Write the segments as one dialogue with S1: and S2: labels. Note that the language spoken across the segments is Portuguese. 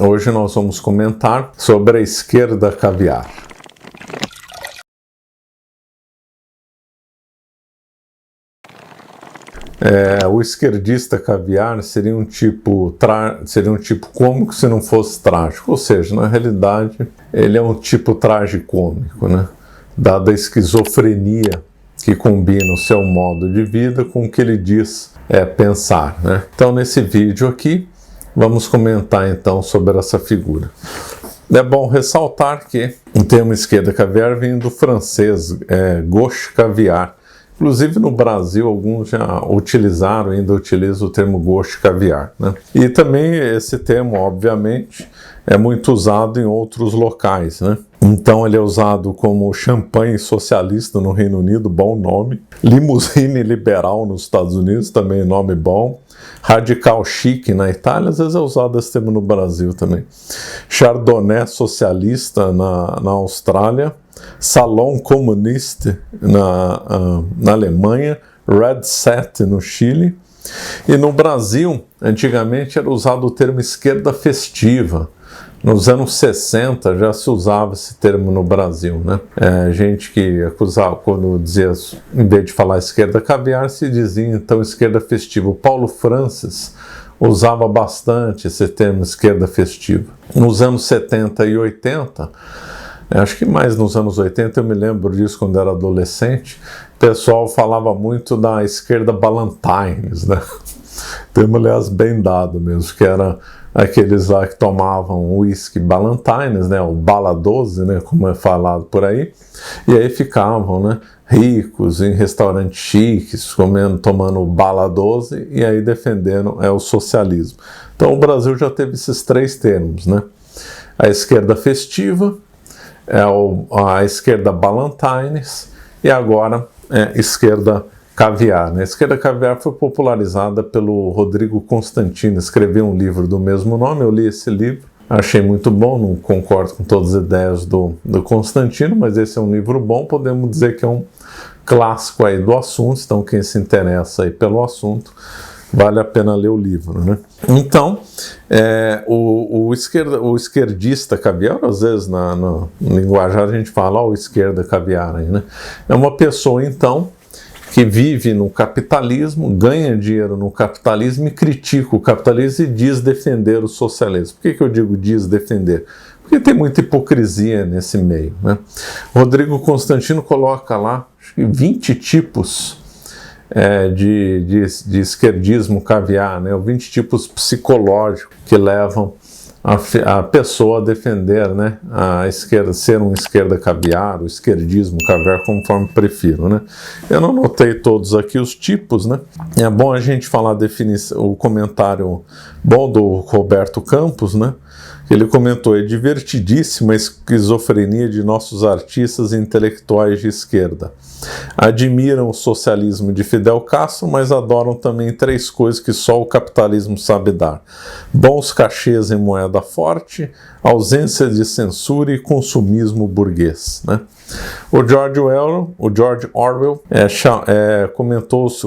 S1: Hoje nós vamos comentar sobre a esquerda caviar. O esquerdista caviar seria um tipo cômico se não fosse trágico, ou seja, na realidade ele é um tipo tragicômico, né? Dada a esquizofrenia que combina o seu modo de vida com o que ele diz pensar, né? Então nesse vídeo aqui vamos comentar então sobre essa figura. É bom ressaltar que o termo esquerda caviar vem do francês gauche caviar. Inclusive no Brasil alguns já utilizaram, ainda utilizam o termo gauche caviar, né? E também esse termo, obviamente, é muito usado em outros locais, né? Então ele é usado como champanhe socialista no Reino Unido, bom nome. Limusine liberal nos Estados Unidos, também nome bom. Radical chique na Itália, às vezes é usado esse termo no Brasil também. Chardonnay socialista na Austrália. Salon comunista na Alemanha. Red Set no Chile. E no Brasil, antigamente era usado o termo esquerda festiva. Nos anos 60 já se usava esse termo no Brasil, né? Gente que acusava, quando dizia, em vez de falar esquerda caviar, se dizia então esquerda festiva. O Paulo Francis usava bastante esse termo esquerda festiva. Nos anos 70 e 80, acho que mais nos anos 80, eu me lembro disso quando era adolescente, o pessoal falava muito da esquerda Ballantines, né? Termo, aliás, bem dado mesmo, que era aqueles lá que tomavam uísque Ballantines, né, o Bala 12, né, como é falado por aí, e aí ficavam, né, ricos em restaurantes chiques, tomando Bala 12 e aí defendendo o socialismo. Então o Brasil já teve esses três termos, né, a esquerda festiva, a esquerda Ballantines e agora esquerda caviar, né? A esquerda caviar foi popularizada pelo Rodrigo Constantino, escreveu um livro do mesmo nome, eu li esse livro, achei muito bom, não concordo com todas as ideias do Constantino, mas esse é um livro bom, podemos dizer que é um clássico aí do assunto, então quem se interessa aí pelo assunto, vale a pena ler o livro, né? Então, o esquerdista caviar, às vezes no linguajar a gente fala, o esquerda caviar aí, né? É uma pessoa, então, que vive no capitalismo, ganha dinheiro no capitalismo e critica o capitalismo e diz defender o socialismo. Por que eu digo diz defender? Porque tem muita hipocrisia nesse meio, né? Rodrigo Constantino coloca lá acho que 20 tipos de esquerdismo caviar, né? 20 tipos psicológicos que levam a pessoa a defender, né, a esquerda, ser um esquerda caviar, o esquerdismo caviar, conforme prefiro, né. Eu não notei todos aqui os tipos, né. É bom a gente falar o comentário bom do Roberto Campos, né. Ele comentou: é divertidíssima a esquizofrenia de nossos artistas e intelectuais de esquerda. Admiram o socialismo de Fidel Castro, mas adoram também três coisas que só o capitalismo sabe dar: bons cachês em moeda forte, ausência de censura e consumismo burguês, né? O George Orwell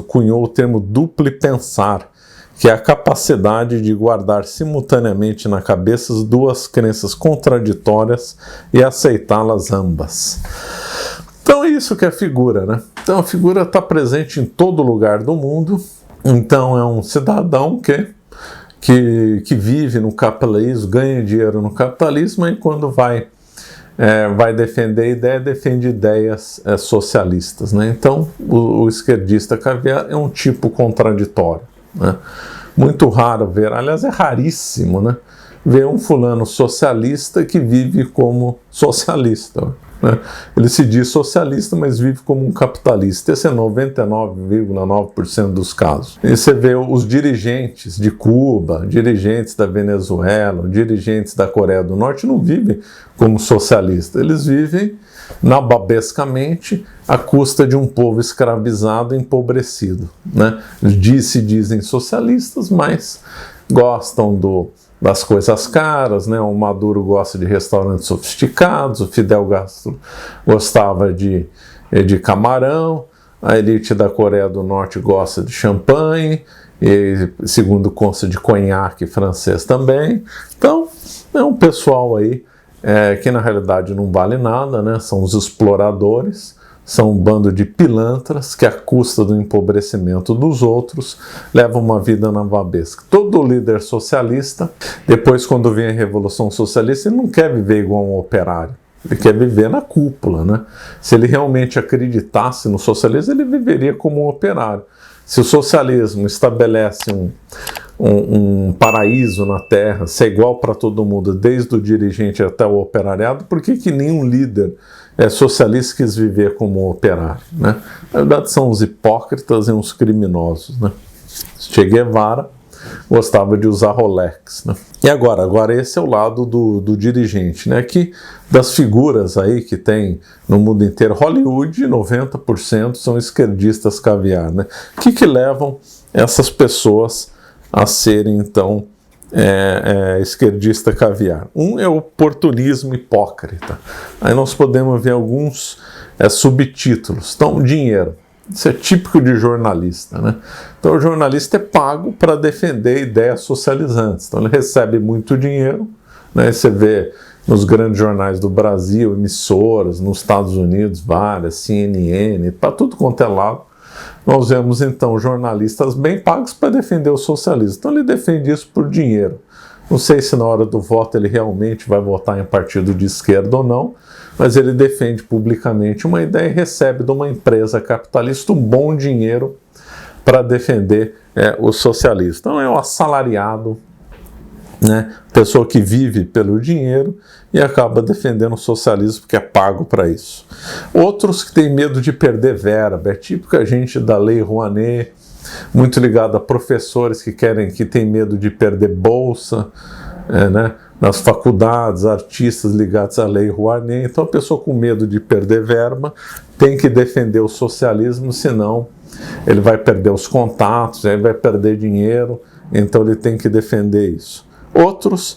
S1: cunhou o termo duplo pensar, que é a capacidade de guardar simultaneamente na cabeça duas crenças contraditórias e aceitá-las ambas. Então é isso que é a figura, né? Então a figura está presente em todo lugar do mundo. Então é um cidadão que vive no capitalismo, ganha dinheiro no capitalismo, e quando vai defender ideia, defende ideias socialistas, né? Então o esquerdista caviar é um tipo contraditório, né? Muito raro ver, aliás é raríssimo, né, ver um fulano socialista que vive como socialista, né? Ele se diz socialista, mas vive como um capitalista. Esse é 99,9% dos casos. E você vê os dirigentes de Cuba, dirigentes da Venezuela, dirigentes da Coreia do Norte não vivem como socialistas, eles vivem nababescamente à custa de um povo escravizado e empobrecido, né? Se dizem socialistas, mas gostam das coisas caras, né? O Maduro gosta de restaurantes sofisticados, o Fidel Castro gostava de camarão, a elite da Coreia do Norte gosta de champanhe, e segundo consta de conhaque francês também. Então, é um pessoal aí que na realidade não vale nada, né? São os exploradores, são um bando de pilantras que, à custa do empobrecimento dos outros, levam uma vida navabesca. Todo líder socialista, depois quando vem a Revolução Socialista, ele não quer viver igual um operário. Ele quer viver na cúpula, né? Se ele realmente acreditasse no socialismo, ele viveria como um operário. Se o socialismo estabelece um paraíso na Terra, se é igual para todo mundo, desde o dirigente até o operariado, por que nenhum líder socialista quis viver como um operário, né? Na verdade, são uns hipócritas e uns criminosos, né? Che Guevara gostava de usar Rolex, né? E agora esse é o lado do dirigente, né? Que das figuras aí que tem no mundo inteiro, Hollywood, 90% são esquerdistas caviar, né? O que levam essas pessoas a serem, então, esquerdista caviar? Um é o oportunismo hipócrita. Aí nós podemos ver alguns subtítulos. Então, dinheiro. Isso é típico de jornalista, né? Então o jornalista é pago para defender ideias socializantes. Então ele recebe muito dinheiro, né? Você vê nos grandes jornais do Brasil, emissoras, nos Estados Unidos, várias, CNN, para tudo quanto é lado. Nós vemos então jornalistas bem pagos para defender o socialismo. Então ele defende isso por dinheiro. Não sei se na hora do voto ele realmente vai votar em partido de esquerda ou não, mas ele defende publicamente uma ideia e recebe de uma empresa capitalista um bom dinheiro para defender o socialismo. Então é um assalariado, né? Pessoa que vive pelo dinheiro e acaba defendendo o socialismo porque é pago para isso. Outros que têm medo de perder verba, é típico a gente da Lei Rouanet, muito ligado a professores que têm medo de perder bolsa, né? Nas faculdades, artistas ligados à Lei Rouanet. Então a pessoa com medo de perder verba tem que defender o socialismo, senão ele vai perder os contatos, ele vai perder dinheiro, então ele tem que defender isso. Outros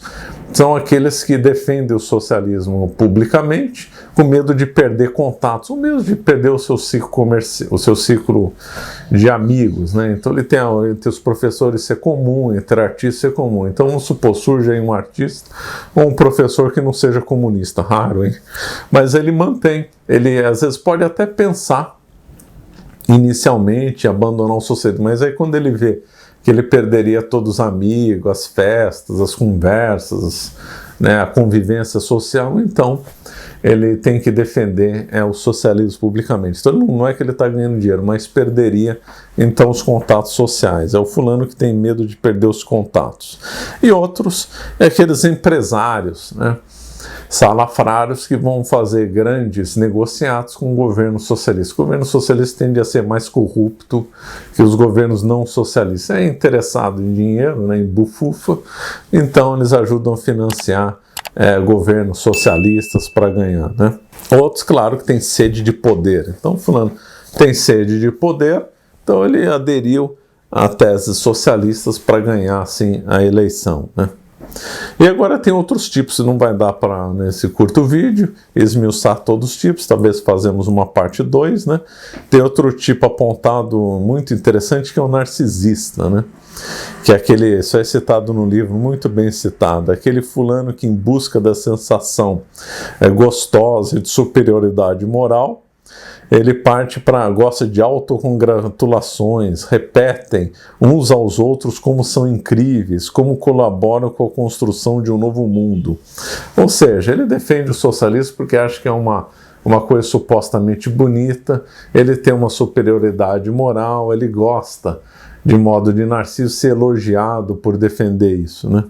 S1: são aqueles que defendem o socialismo publicamente, com medo de perder contatos, ou mesmo de perder o seu ciclo comercial, o seu ciclo de amigos, né? Então ele tem entre os professores ser comum, entre artistas ser comum. Então vamos supor, surge aí um artista ou um professor que não seja comunista, raro, hein? Mas ele mantém, ele às vezes pode até pensar inicialmente em abandonar o socialismo, mas aí quando ele vê que ele perderia todos os amigos, as festas, as conversas, né, a convivência social, então ele tem que defender o socialismo publicamente. Então não é que ele está ganhando dinheiro, mas perderia então os contatos sociais. É o fulano que tem medo de perder os contatos. E outros aqueles empresários, né, salafrários que vão fazer grandes negociatos com o governo socialista. O governo socialista tende a ser mais corrupto que os governos não socialistas. É interessado em dinheiro, né, em bufufa, então eles ajudam a financiar governos socialistas para ganhar, né? Outros, claro, que têm sede de poder. Então, fulano tem sede de poder, então ele aderiu a teses socialistas para ganhar, assim, a eleição, né? E agora tem outros tipos, não vai dar para, nesse curto vídeo, esmiuçar todos os tipos, talvez fazemos uma parte 2, né? Tem outro tipo apontado muito interessante que é o narcisista, né? Que é aquele, isso é citado no livro, muito bem citado, aquele fulano que em busca da sensação gostosa e de superioridade moral, ele gosta de autocongratulações, repetem uns aos outros como são incríveis, como colaboram com a construção de um novo mundo. Ou seja, ele defende o socialismo porque acha que é uma coisa supostamente bonita, ele tem uma superioridade moral, ele gosta, de modo de Narciso, ser elogiado por defender isso, né?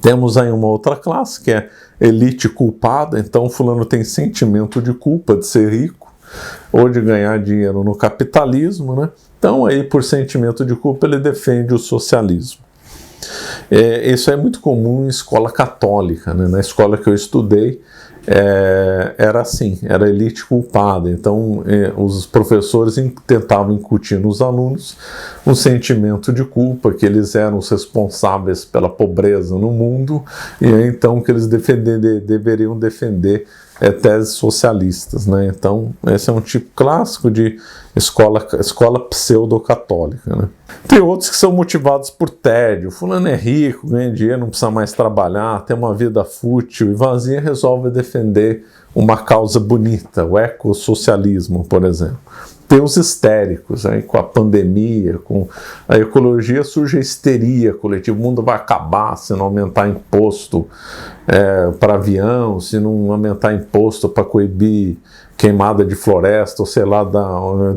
S1: Temos aí uma outra classe, que é elite culpada. Então fulano tem sentimento de culpa de ser rico ou de ganhar dinheiro no capitalismo, né? Então aí por sentimento de culpa ele defende o socialismo. Isso é muito comum em escola católica, né? Na escola que eu estudei era assim, era elite culpada. Então os professores tentavam incutir nos alunos um sentimento de culpa, que eles eram os responsáveis pela pobreza no mundo, e então que eles deveriam defender teses socialistas, né? Então, esse é um tipo clássico de escola pseudo-católica, né? Tem outros que são motivados por tédio. Fulano é rico, ganha dinheiro, não precisa mais trabalhar, tem uma vida fútil e vazia, resolve defender uma causa bonita, o ecossocialismo, por exemplo. Tem os histéricos, aí, com a pandemia, com a ecologia, surge a histeria coletiva. O mundo vai acabar se não aumentar imposto para avião, se não aumentar imposto para coibir queimada de floresta, ou sei lá,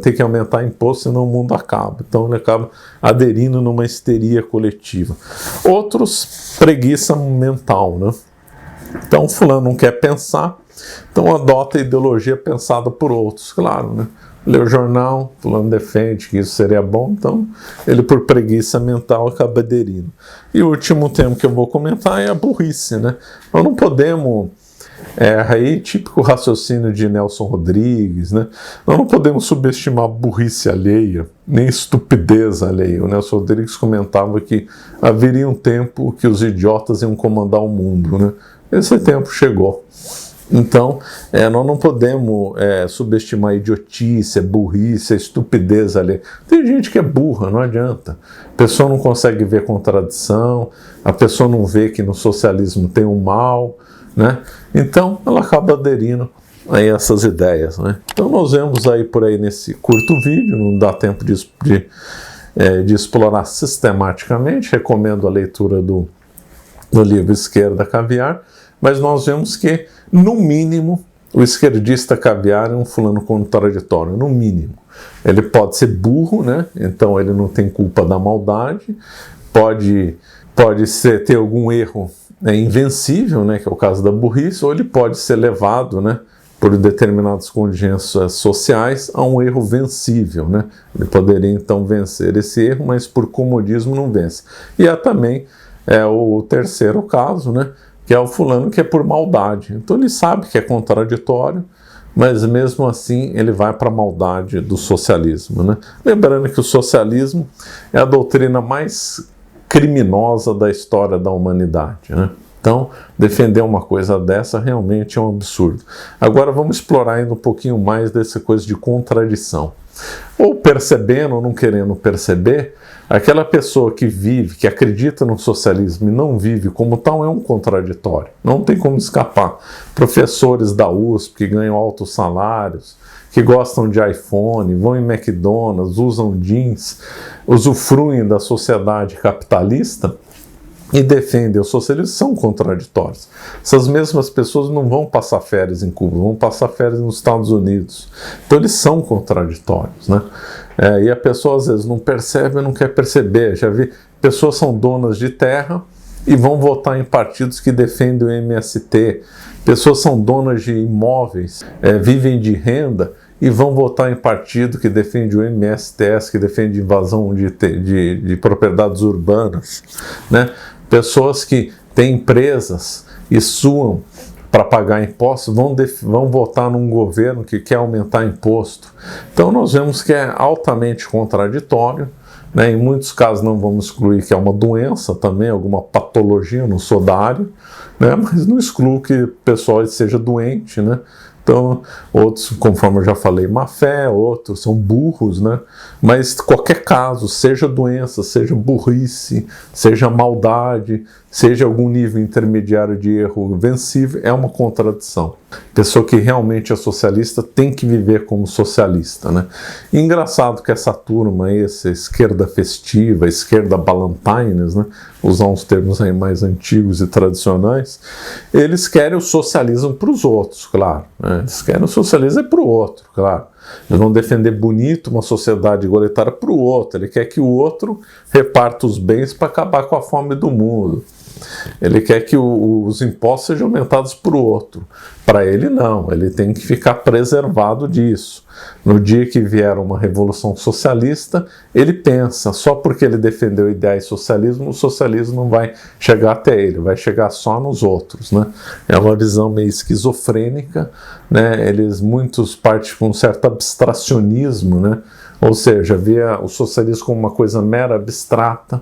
S1: tem que aumentar imposto, senão o mundo acaba. Então ele acaba aderindo numa histeria coletiva. Outros, preguiça mental, né? Então fulano não quer pensar, então adota a ideologia pensada por outros, claro, né? Lê o jornal, fulano defende que isso seria bom, então ele por preguiça mental acaba aderindo. E o último tema que eu vou comentar é a burrice, né? Nós não podemos, aí típico raciocínio de Nelson Rodrigues, né? Nós não podemos subestimar a burrice alheia, nem estupidez alheia. O Nelson Rodrigues comentava que haveria um tempo que os idiotas iam comandar o mundo, né? Esse tempo chegou. Então, nós não podemos subestimar a idiotice, a burrice, a estupidez ali. Tem gente que é burra, não adianta. A pessoa não consegue ver contradição, a pessoa não vê que no socialismo tem um mal, né? Então, ela acaba aderindo a essas ideias, né? Então, nós vemos aí por aí nesse curto vídeo, não dá tempo de explorar sistematicamente, recomendo a leitura do livro Esquerda Caviar, mas nós vemos que, no mínimo, o esquerdista caviar é um fulano contraditório, no mínimo. Ele pode ser burro, né? Então ele não tem culpa da maldade, pode ter algum erro invencível, né? Que é o caso da burrice, ou ele pode ser levado, né, por determinadas contingências sociais a um erro vencível, né? Ele poderia então vencer esse erro, mas por comodismo não vence. E há também o terceiro caso, né? Que é o fulano que é por maldade. Então ele sabe que é contraditório, mas mesmo assim ele vai para a maldade do socialismo, né? Lembrando que o socialismo é a doutrina mais criminosa da história da humanidade, né? Então, defender uma coisa dessa realmente é um absurdo. Agora vamos explorar ainda um pouquinho mais dessa coisa de contradição. Ou percebendo ou não querendo perceber, aquela pessoa que vive, que acredita no socialismo e não vive como tal é um contraditório. Não tem como escapar. Professores da USP que ganham altos salários, que gostam de iPhone, vão em McDonald's, usam jeans, usufruem da sociedade capitalista e defendem o socialismo, são contraditórios. Essas mesmas pessoas não vão passar férias em Cuba, vão passar férias nos Estados Unidos. Então eles são contraditórios, né? E a pessoa às vezes não percebe, não quer perceber. Já vi, pessoas são donas de terra e vão votar em partidos que defendem o MST. Pessoas são donas de imóveis, vivem de renda e vão votar em partido que defende o MSTS, que defende invasão de propriedades urbanas, né? Pessoas que têm empresas e suam para pagar impostos, vão votar num governo que quer aumentar imposto. Então nós vemos que é altamente contraditório, né? Em muitos casos não vamos excluir que é uma doença também, alguma patologia, eu não sou da área, né? Mas não excluo que o pessoal seja doente, né? Então, outros, conforme eu já falei, má fé, outros são burros, né? Mas qualquer caso, seja doença, seja burrice, seja maldade, seja algum nível intermediário de erro vencível, é uma contradição. Pessoa que realmente é socialista tem que viver como socialista, né? E engraçado que essa turma, essa esquerda festiva, esquerda Ballantines, né? Usar uns termos aí mais antigos e tradicionais, eles querem o socialismo para os outros, claro, né? Eles querem o socialismo para o outro, claro. Eles vão defender bonito uma sociedade igualitária para o outro. Ele quer que o outro reparta os bens para acabar com a fome do mundo. Ele quer que os impostos sejam aumentados para o outro. Para ele não, ele tem que ficar preservado disso. No dia que vier uma revolução socialista, ele pensa, só porque ele defendeu ideais socialismo, o socialismo não vai chegar até ele, vai chegar só nos outros, né? É uma visão meio esquizofrênica, né? Muitos partem com um certo abstracionismo, né, Ou seja, via o socialismo como uma coisa mera abstrata,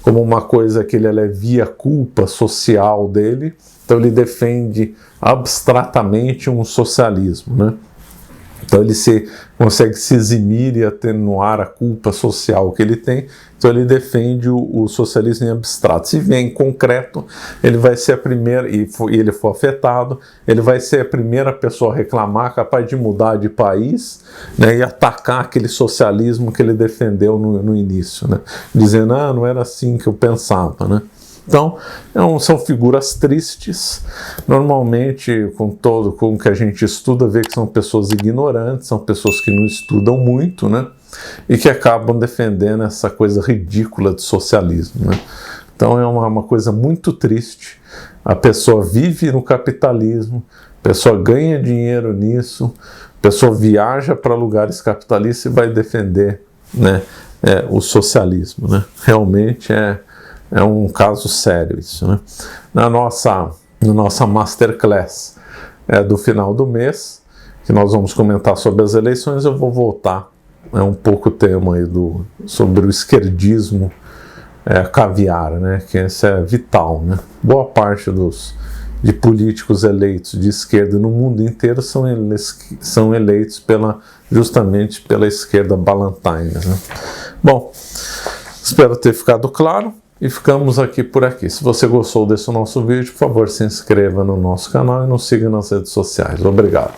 S1: como uma coisa que ele alivia a culpa social dele. Então ele defende abstratamente um socialismo, né? Então ele consegue se eximir e atenuar a culpa social que ele tem. Então ele defende o socialismo em abstrato. Se vier em concreto, ele vai ser a primeira, e ele for afetado, ele vai ser a primeira pessoa a reclamar, capaz de mudar de país, né, e atacar aquele socialismo que ele defendeu no início, né, dizendo, não era assim que eu pensava, né. Então, são figuras tristes, normalmente com o que a gente estuda, vê que são pessoas ignorantes, são pessoas que não estudam muito, né, e que acabam defendendo essa coisa ridícula de socialismo, né. Então é uma coisa muito triste, a pessoa vive no capitalismo, a pessoa ganha dinheiro nisso, a pessoa viaja para lugares capitalistas e vai defender, né, o socialismo, né. Realmente é um caso sério isso, né? Na nossa masterclass do final do mês, que nós vamos comentar sobre as eleições, eu vou voltar um pouco o tema aí sobre o esquerdismo caviar, né? Que esse é vital, né? Boa parte de políticos eleitos de esquerda no mundo inteiro são eleitos justamente pela esquerda balantaina, né? Bom, espero ter ficado claro. E ficamos por aqui. Se você gostou desse nosso vídeo, por favor, se inscreva no nosso canal e nos siga nas redes sociais. Obrigado.